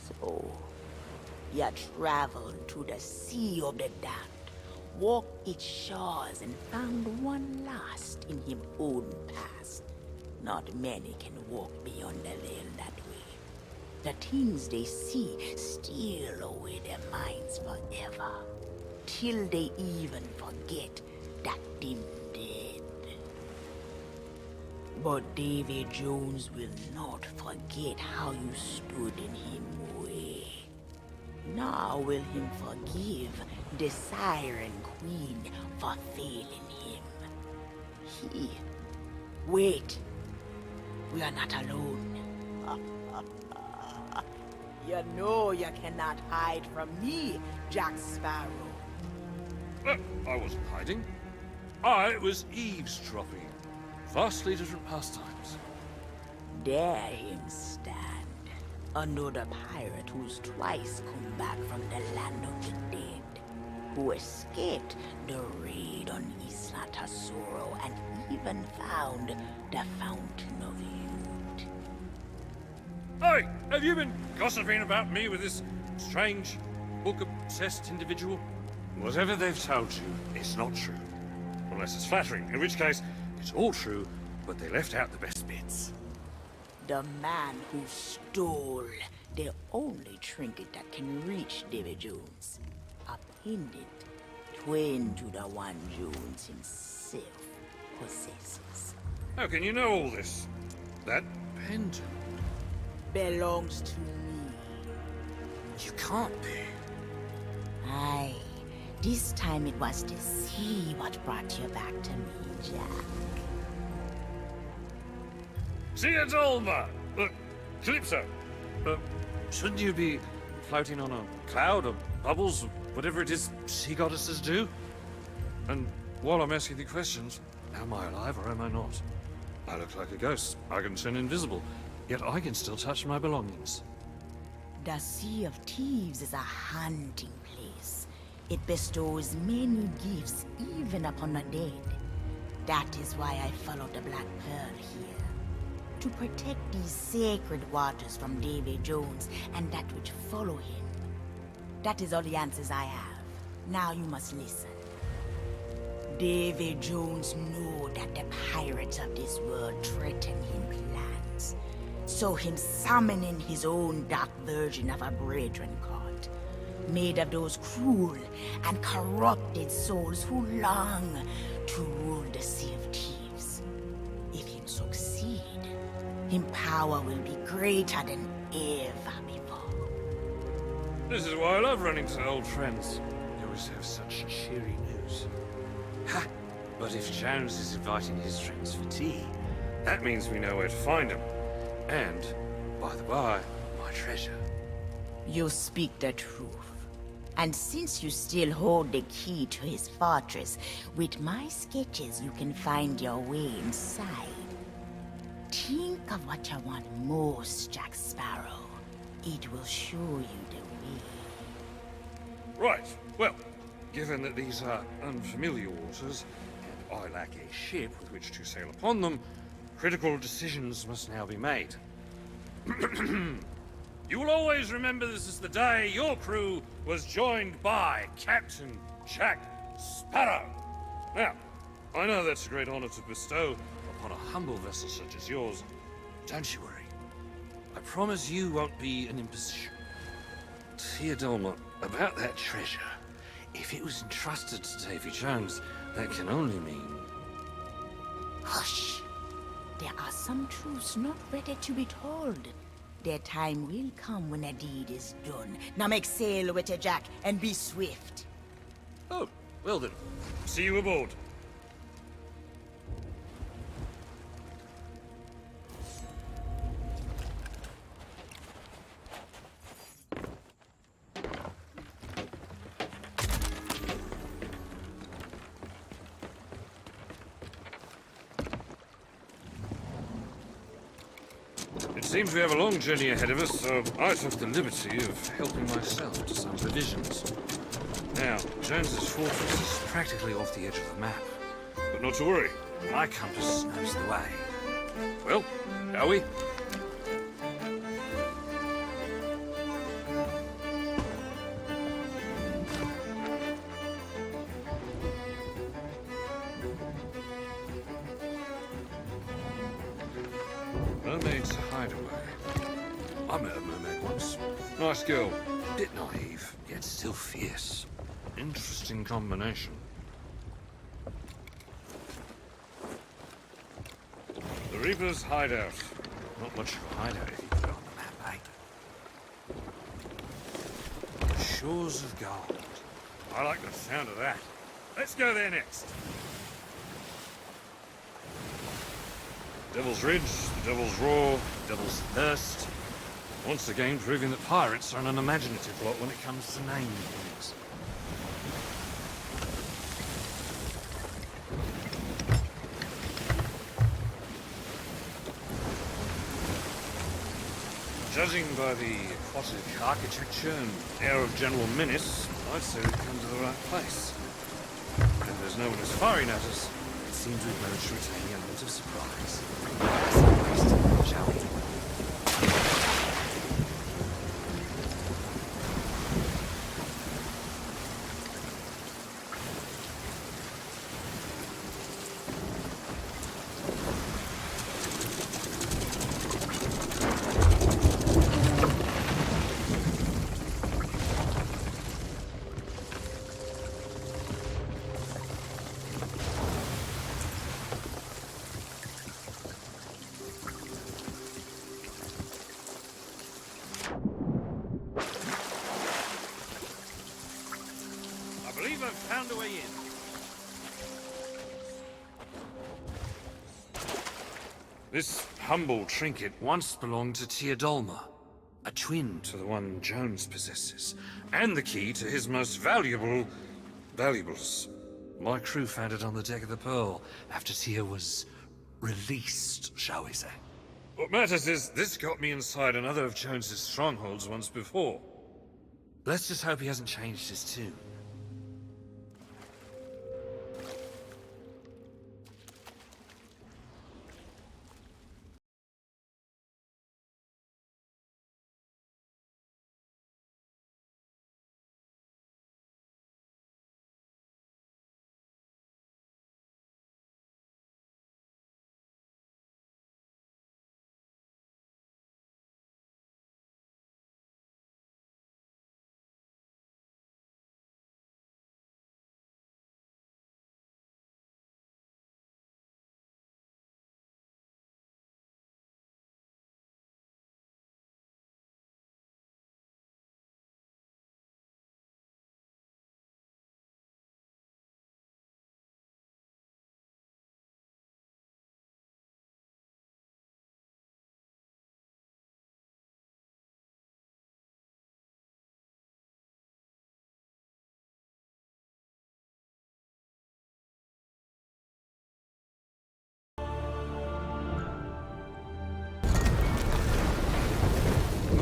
So, you traveled to the Sea of the Damned, walked its shores and found one lost in his own past. Not many can walk beyond the veil that way. The things they see steal away their minds forever, till they even forget that they're dead. But David Jones will not forget how you stood in him way. Nor will him forgive the Siren Queen for failing him. Wait. We are not alone. You know you cannot hide from me, Jack Sparrow. I wasn't hiding. I was eavesdropping. Vastly different pastimes. There him stand. Another pirate who's twice come back from the land of the dead. Who escaped the raid on Isla Tesoro and even found the Fountain of Youth. Hey, have you been gossiping about me with this strange, book-obsessed individual? Whatever they've told you, it's not true. Unless it's flattering, in which case, it's all true, but they left out the best bits. The man who stole the only trinket that can reach David Jones. A pendant, twin to the one Jones himself possesses. How can you know all this? That pendant belongs to me. You can't be. Aye. This time it was to see what brought you back to me, Jack. Tia Dolma! Calypso! Shouldn't you be floating on a cloud of bubbles, whatever it is sea goddesses do? And while I'm asking the questions, am I alive or am I not? I look like a ghost. I can turn invisible, yet I can still touch my belongings. The Sea of Thieves is a hunting place. It bestows many gifts, even upon the dead. That is why I followed the Black Pearl here. To protect these sacred waters from David Jones and that which follow him. That is all the answers I have. Now you must listen. David Jones knew that the pirates of this world threaten him plans. So him summoning his own dark version of a brethren cult, made of those cruel and corrupted souls who long to rule the Sea of Thieves. If him succeed, him power will be greater than ever before. This is why I love running to old friends. You always have such cheery news. Ha! But if Jones is inviting his friends for tea, that means we know where to find him. And, by the by, my treasure. You speak the truth. And since you still hold the key to his fortress, with my sketches you can find your way inside. Think of what you want most, Jack Sparrow. It will show you the way. Right. Well, given that these are unfamiliar waters, and I lack a ship with which to sail upon them, critical decisions must now be made. You will always remember this is the day your crew was joined by Captain Jack Sparrow. Now, I know that's a great honor to bestow upon a humble vessel such as yours. Don't you worry. I promise you won't be an imposition. Theodolma, about that treasure, if it was entrusted to Davy Jones, that can only mean... Hush! There are some truths not ready to be told. Their time will come when a deed is done. Now make sail with it, Jack, and be swift. Oh, well then. See you aboard. It seems we have a long journey ahead of us, so I took the liberty of helping myself to some provisions. Now, Jones's fortress is practically off the edge of the map. But not to worry, my compass knows the way. Well, shall we? Mermaid's hideaway. I met a mermaid once. Nice girl. Bit naive, yet still fierce. Interesting combination. The Reaper's hideout. Not much of a hideout if you put it on the map, eh? The Shores of Gold. I like the sound of that. Let's go there next. Devil's Ridge, the Devil's Roar, Devil's Thirst. Once again proving that pirates are an unimaginative lot when it comes to naming things. Judging by the aquatic architecture and air of general menace, I'd say we've come to the right place. And if there's no one as far in at us, it seems we've managed to retain the element of surprise. Shall we? I believe I've found a way in. This humble trinket once belonged to Teodolma, a twin to the one Jones possesses, and the key to his most valuables. My crew found it on the deck of the Pearl after Tia was released, shall we say. What matters is this got me inside another of Jones's strongholds once before. Let's just hope he hasn't changed his tune.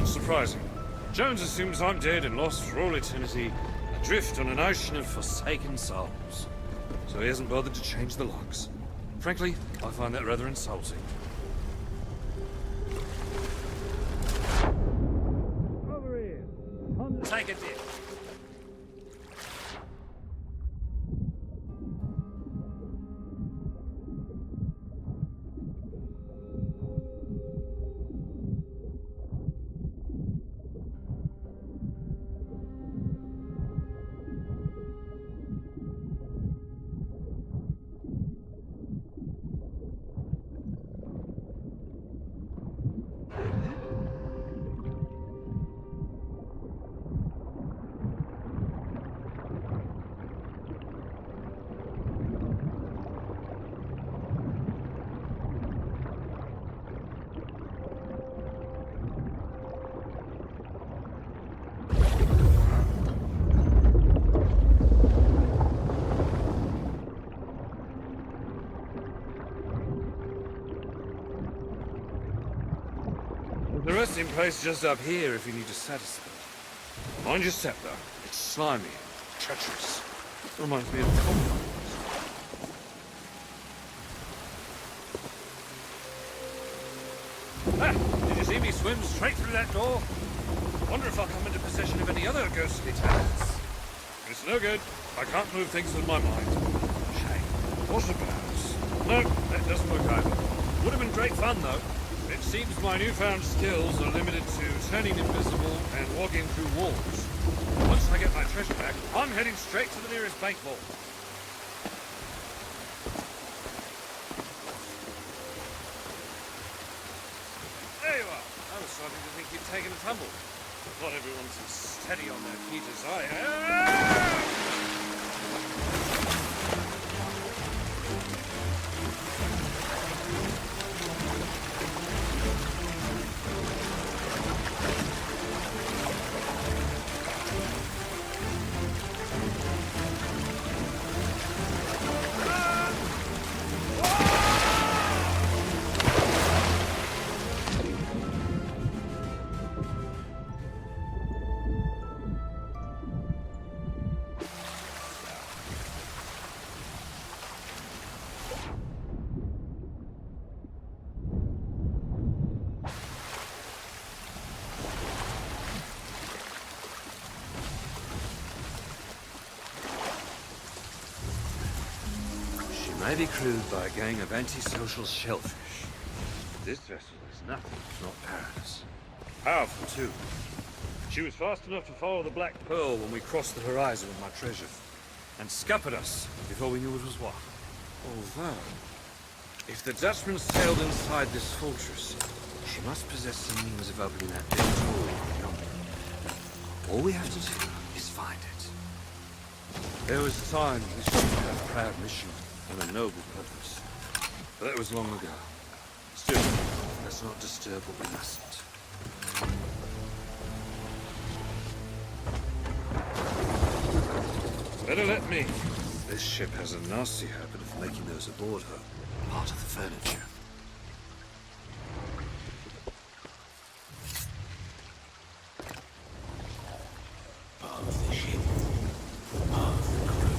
Surprising. Jones assumes I'm dead and lost for all eternity, adrift on an ocean of forsaken souls. So he hasn't bothered to change the locks. Frankly, I find that rather insulting. Over here. Time to take a dip. The resting place just up here if you need to satisfy. Mind your step, though. It's slimy, treacherous. Reminds me of Cowboy. Ah! Did you see me swim straight through that door? Wonder if I'll come into possession of any other ghostly talents. It's no good. I can't move things with my mind. Shame. What about? No, that doesn't work either. Would have been great fun, though. It seems my newfound skills are limited to turning invisible and walking through walls. Once I get my treasure back, I'm heading straight to the nearest bank vault. There you are. I was starting to think you'd taken a tumble. Not everyone's as steady on their feet as I am. May be crewed by a gang of antisocial shellfish. This vessel is nothing if not paradise. Powerful, too. She was fast enough to follow the Black Pearl when we crossed the horizon with my treasure, and scuppered us before we knew it was what. Although, if the Dutchman sailed inside this fortress, she must possess some means of opening that big door yonder. All we have to do is find it. There was a time this ship had a proud mission and a noble purpose. But that was long ago. Still, let's not disturb what we mustn't. Better let me. This ship has a nasty habit of making those aboard her part of the furniture. Part of the ship. Part of the crew.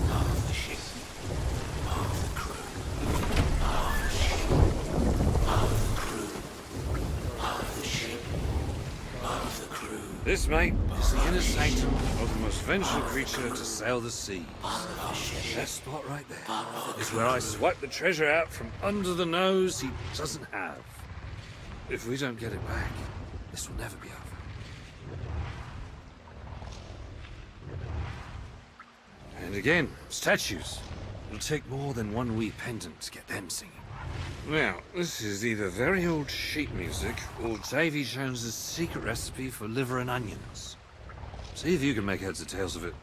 Part of the ship. Part of the crew. Part of the ship. Part of the crew. Part of the ship. Part of the crew. This, mate, is the inner sanctum of the most vengeful creature to sail the seas. That spot right there is where I swipe the treasure out from under the nose he doesn't have. If we don't get it back, this will never be over. And again, statues. It'll take more than one wee pendant to get them singing. Now, this is either very old sheet music or Davy Jones's secret recipe for liver and onions. See if you can make heads or tails of it.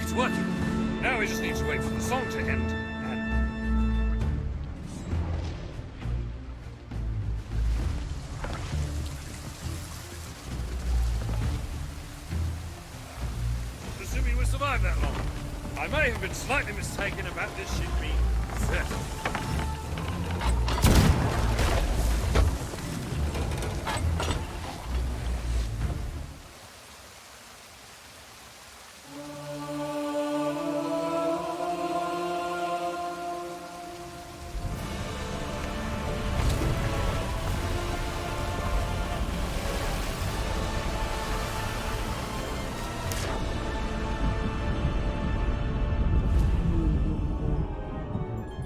It's working. Now we just need to wait for the song to end, and... Assuming we survived that long, I may have been slightly mistaken about this ship being theft.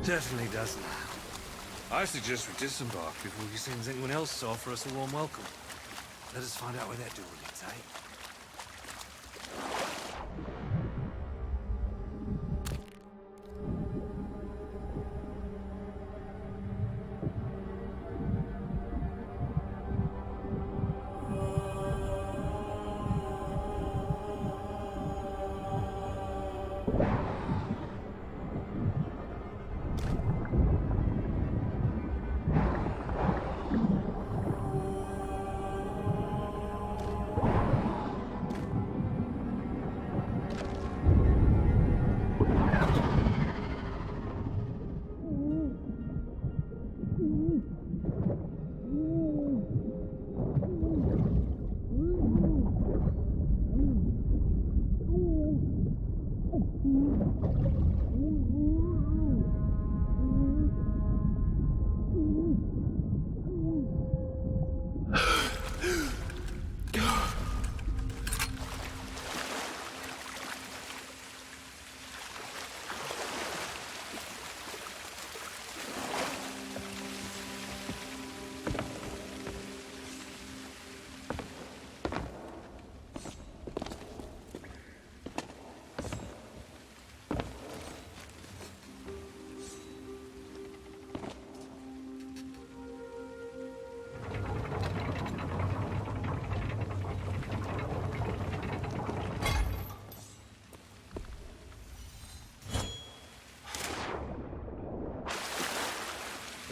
Definitely does now. I suggest we disembark before he sends anyone else to offer us a warm welcome. Let us find out where they're doing it, eh?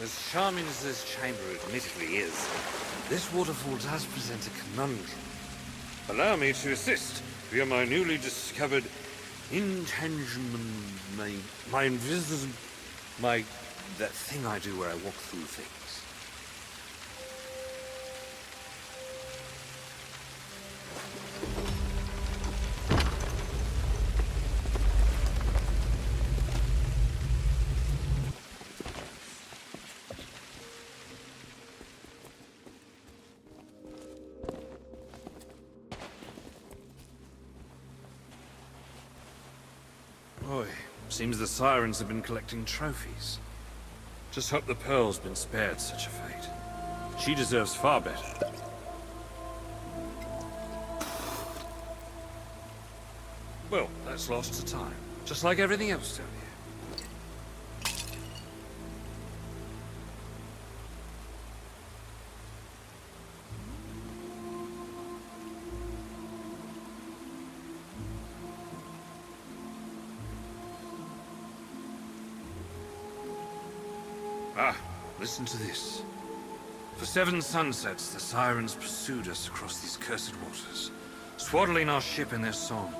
As charming as this chamber admittedly is, this waterfall does present a conundrum. Allow me to assist via my newly discovered intangible... my invisible... that thing I do where I walk through things. Boy, seems the sirens have been collecting trophies. Just hope the Pearl's been spared such a fate. She deserves far better. Well, that's lost to time. Just like everything else down here. Ah, listen to this. For 7 sunsets, the sirens pursued us across these cursed waters, swaddling our ship in their song.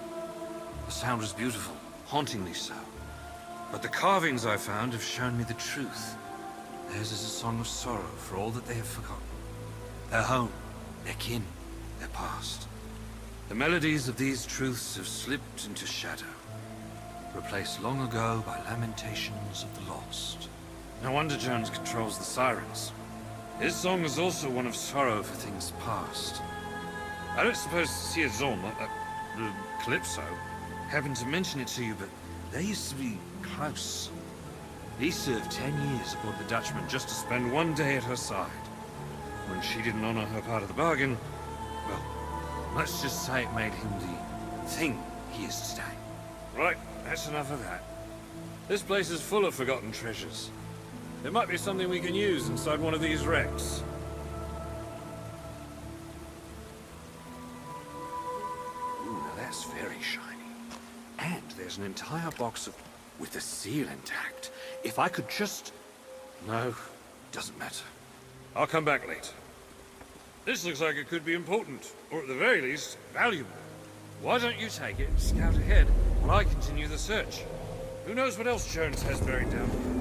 The sound was beautiful, hauntingly so. But the carvings I found have shown me the truth. Theirs is a song of sorrow for all that they have forgotten. Their home, their kin, their past. The melodies of these truths have slipped into shadow, replaced long ago by lamentations of the lost. No wonder Jones controls the sirens. His song is also one of sorrow for things past. I don't suppose Siazon, Calypso, happened to mention it to you, but they used to be close. He served 10 years aboard the Dutchman just to spend one day at her side. When she didn't honor her part of the bargain, well, let's just say it made him the thing he is today. Right, that's enough of that. This place is full of forgotten treasures. There might be something we can use inside one of these wrecks. Ooh, now that's very shiny. And there's an entire box of... with the seal intact. If I could just... No, doesn't matter. I'll come back later. This looks like it could be important, or at the very least, valuable. Why don't you take it and scout ahead while I continue the search? Who knows what else Jones has buried down here?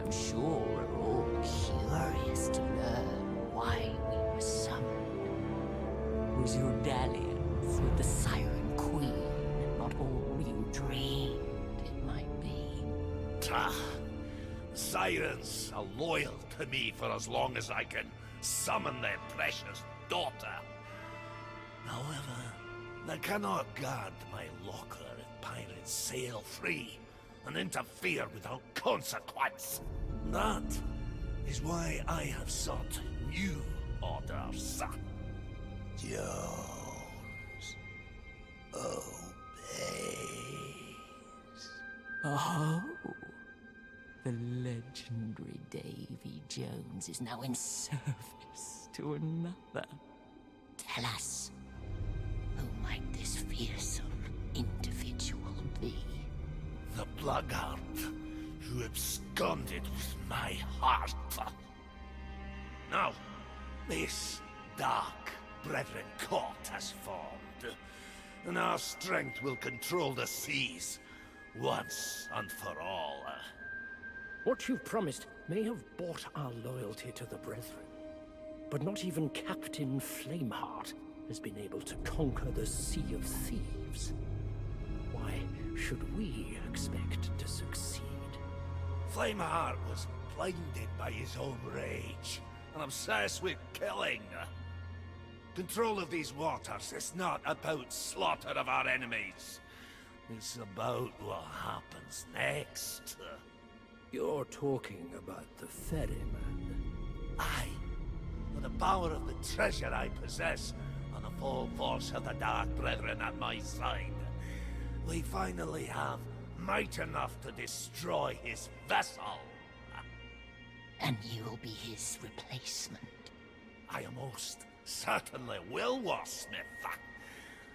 I'm sure we're all curious to learn why we were summoned. Was your dalliance with the Siren Queen not all you dreamed it might be? The Sirens are loyal to me for as long as I can summon their precious daughter. However, they cannot guard my locker if pirates sail free and interfere without consequence. That is why I have sought new orders. Jones obeys. Oh, the legendary Davy Jones is now in service to another. Tell us, who might this fearsome individual be? The blackguard who absconded with my heart. Now, this dark Brethren Court has formed, and our strength will control the seas once and for all. What you've promised may have bought our loyalty to the Brethren, but not even Captain Flameheart has been able to conquer the Sea of Thieves. Why should we expect to succeed? Flameheart was blinded by his own rage, and obsessed with killing. Control of these waters is not about slaughter of our enemies. It's about what happens next. You're talking about the ferryman. Aye. With the power of the treasure I possess, and the full force of the Dark Brethren at my side, we finally have might enough to destroy his vessel. And you'll be his replacement. I most certainly will, Warsmith.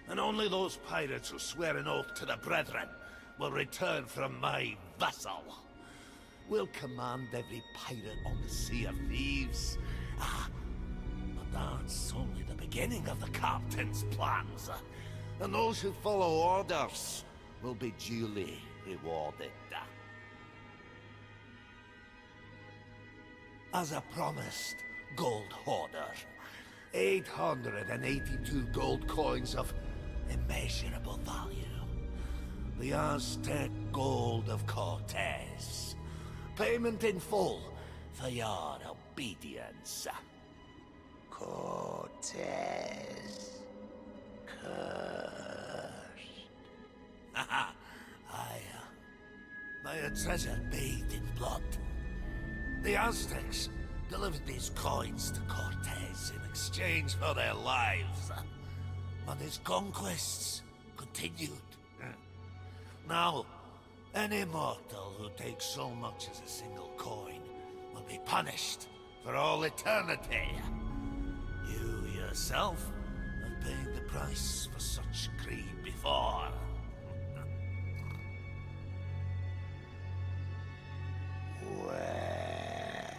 And only those pirates who swear an oath to the Brethren will return from my vessel. We'll command every pirate on the Sea of Thieves. But that's only the beginning of the Captain's plans. And those who follow orders will be duly rewarded. As I promised, Gold Hoarder, 882 gold coins of immeasurable value. The Aztec gold of Cortez. Payment in full for your obedience. Cortez. Cursed. By a treasure bathed in blood. The Aztecs delivered these coins to Cortez in exchange for their lives. But his conquests continued. Now, any mortal who takes so much as a single coin will be punished for all eternity. You yourself have paid the price for such greed before. Where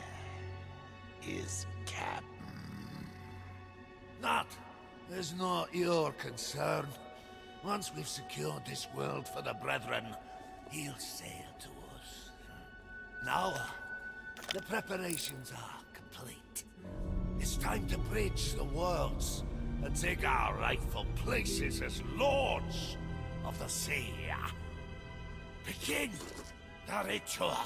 is Captain? That is not your concern. Once we've secured this world for the Brethren, he'll sail to us. Now, the preparations are complete. It's time to bridge the worlds and take our rightful places as lords of the sea. Begin the ritual.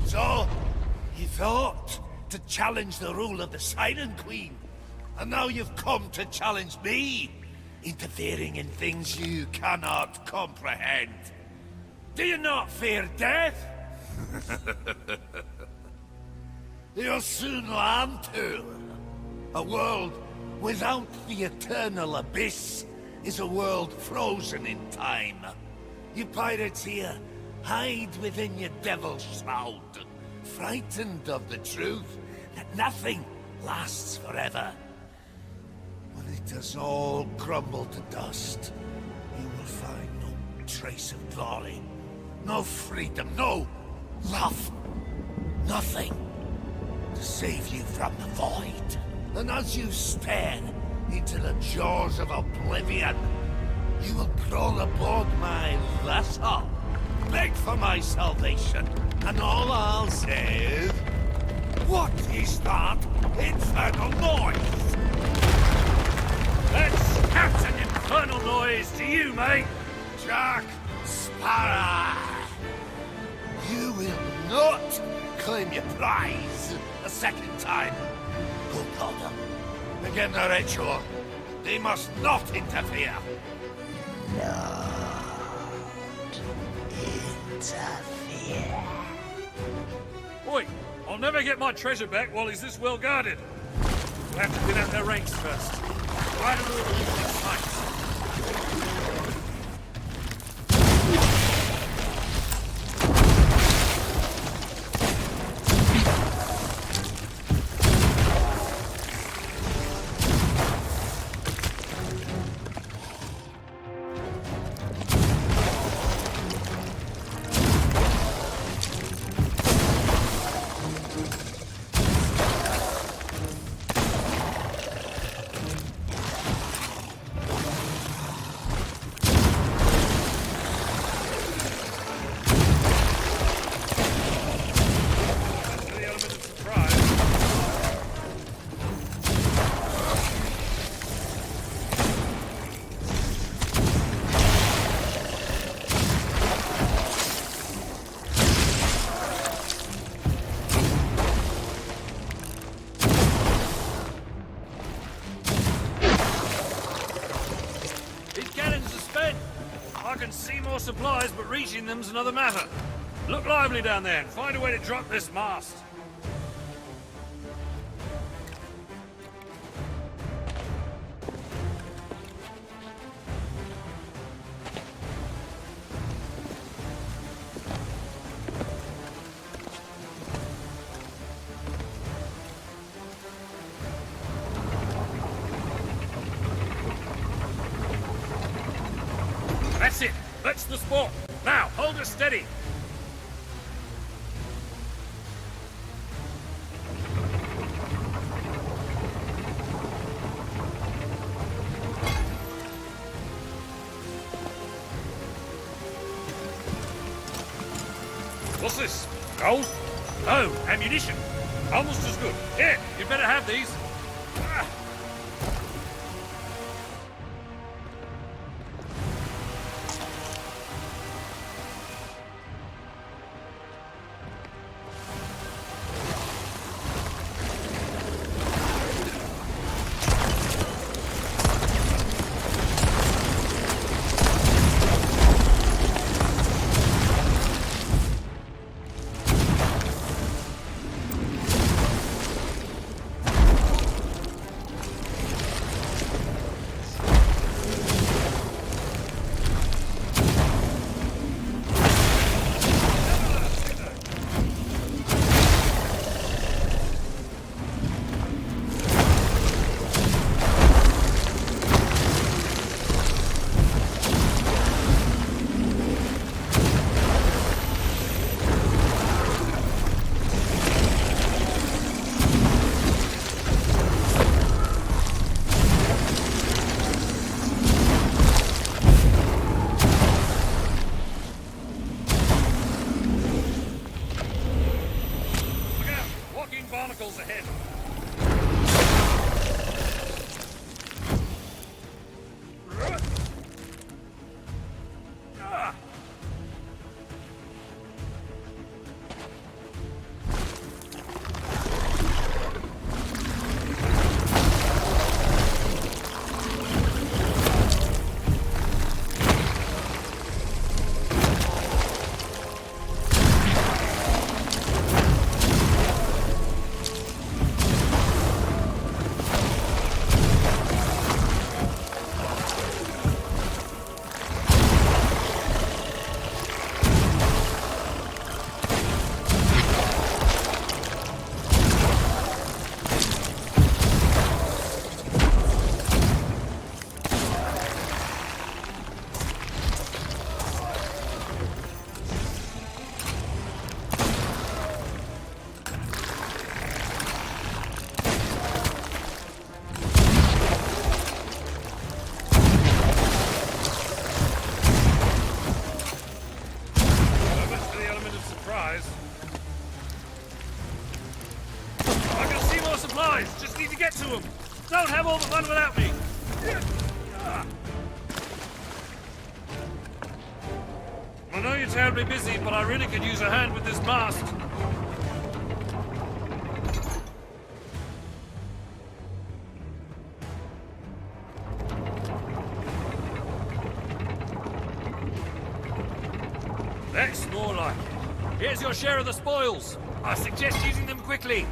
So, you thought to challenge the rule of the Siren Queen, and now you've come to challenge me, interfering in things you cannot comprehend. Do you not fear death? You'll soon learn to. A world without the eternal abyss is a world frozen in time. You pirates here, hide within your devil's shroud, frightened of the truth that nothing lasts forever. When it does all crumble to dust, you will find no trace of glory, no freedom, no Love. Nothing. To save you from the void. And as you stare into the jaws of oblivion, you will crawl aboard my vessel, beg for my salvation, and all I'll say is, what is that infernal noise? That's Captain Infernal Noise to you, mate! Jack Sparrow! You will not claim your prize a second time. Go, Calder. Begin the ritual. They must not interfere. Not interfere. Oi, I'll never get my treasure back while he's this well guarded. We'll have to get out their ranks first. Right a little bit of fight. Supplies, but reaching them's another matter. Look lively down there and find a way to drop this mast. That's it. That's the spot. Now, hold her steady. What's this? Gold? Oh, ammunition. Almost as good. Here, you better have these. Ah. fun without me. I know you're terribly busy, but I really could use a hand with this mast. That's more like it. Here's your share of the spoils. I suggest using them quickly.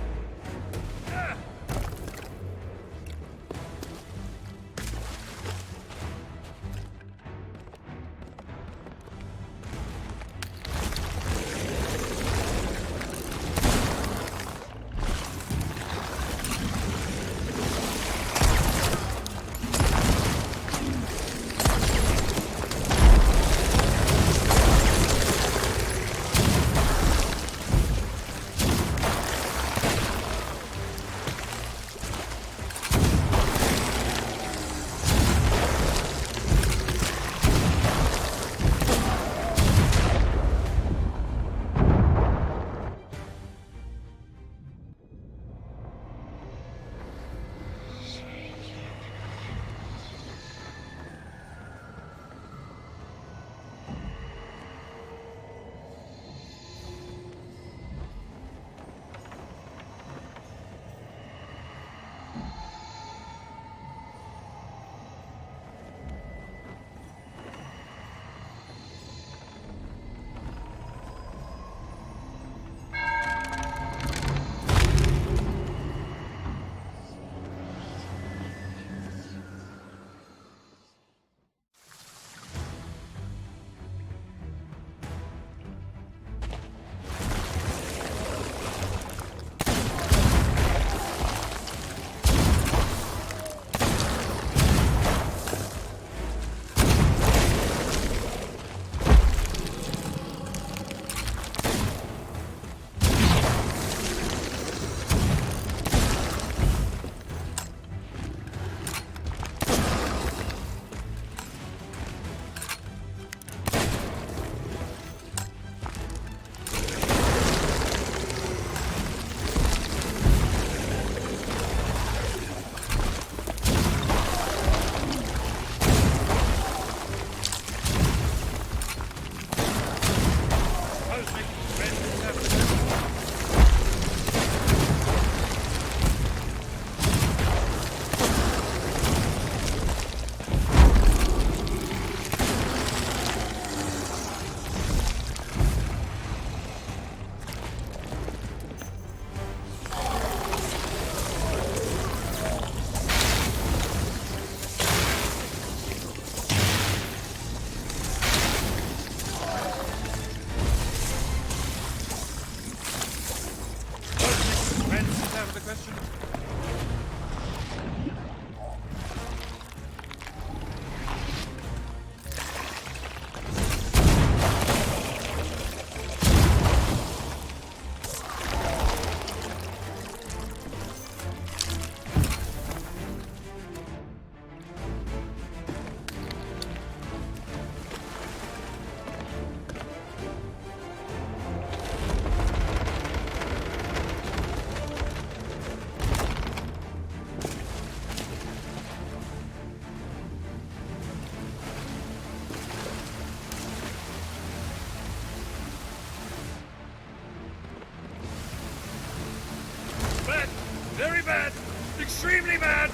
Very bad. Extremely bad.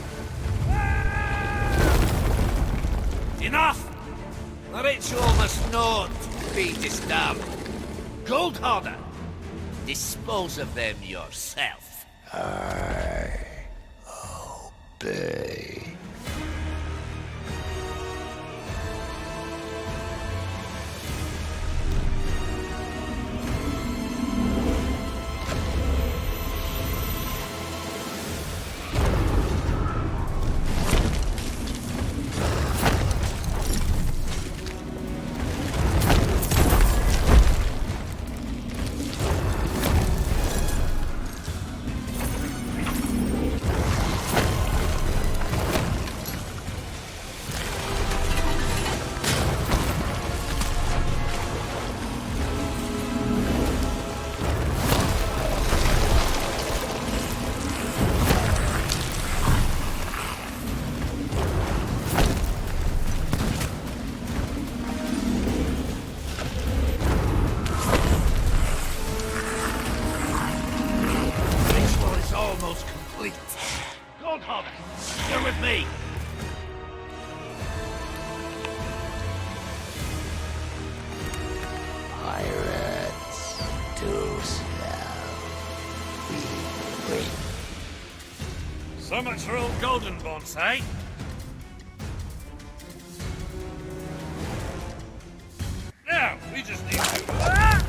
Enough! The ritual must not be disturbed. Gold Hoarder, dispose of them yourself. I obey. So much for old golden bonds, eh? Now, we just need to... Ah!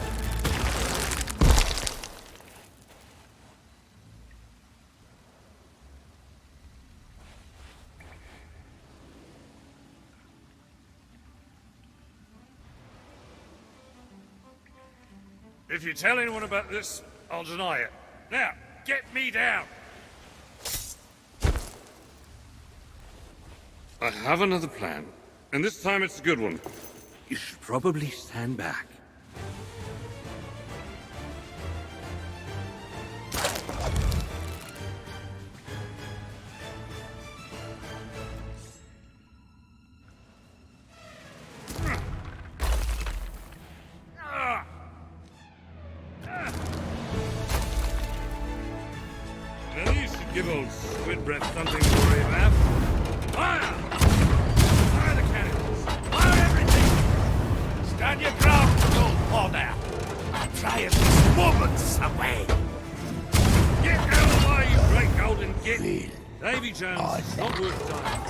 If you tell anyone about this, I'll deny it. Now, get me down! I have another plan, and this time it's a good one. You should probably stand back. Now you should give old Squid Breath something to worry about. Fire! Fire the cannons! Fire everything! Stand your ground, gold powder! I'm trying this moments away! Get out of the way, you great golden git! Davy Jones, it's not worth dying.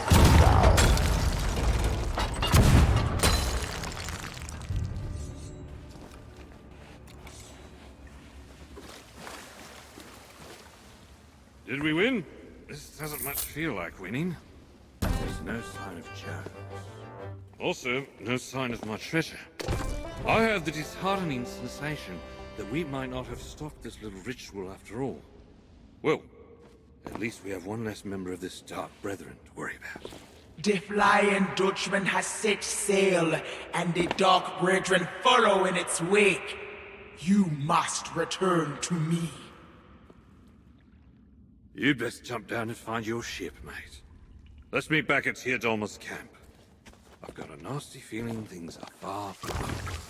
Did we win? This doesn't much feel like winning. There's no sign of Jones. Also, no sign of my treasure. I have the disheartening sensation that we might not have stopped this little ritual after all. Well, at least we have one less member of this Dark Brethren to worry about. The Flying Dutchman has set sail, and the Dark Brethren follow in its wake. You must return to me. You'd best jump down and find your ship, mate. Let's meet back at Teodolma's camp. I've got a nasty feeling things are far from over.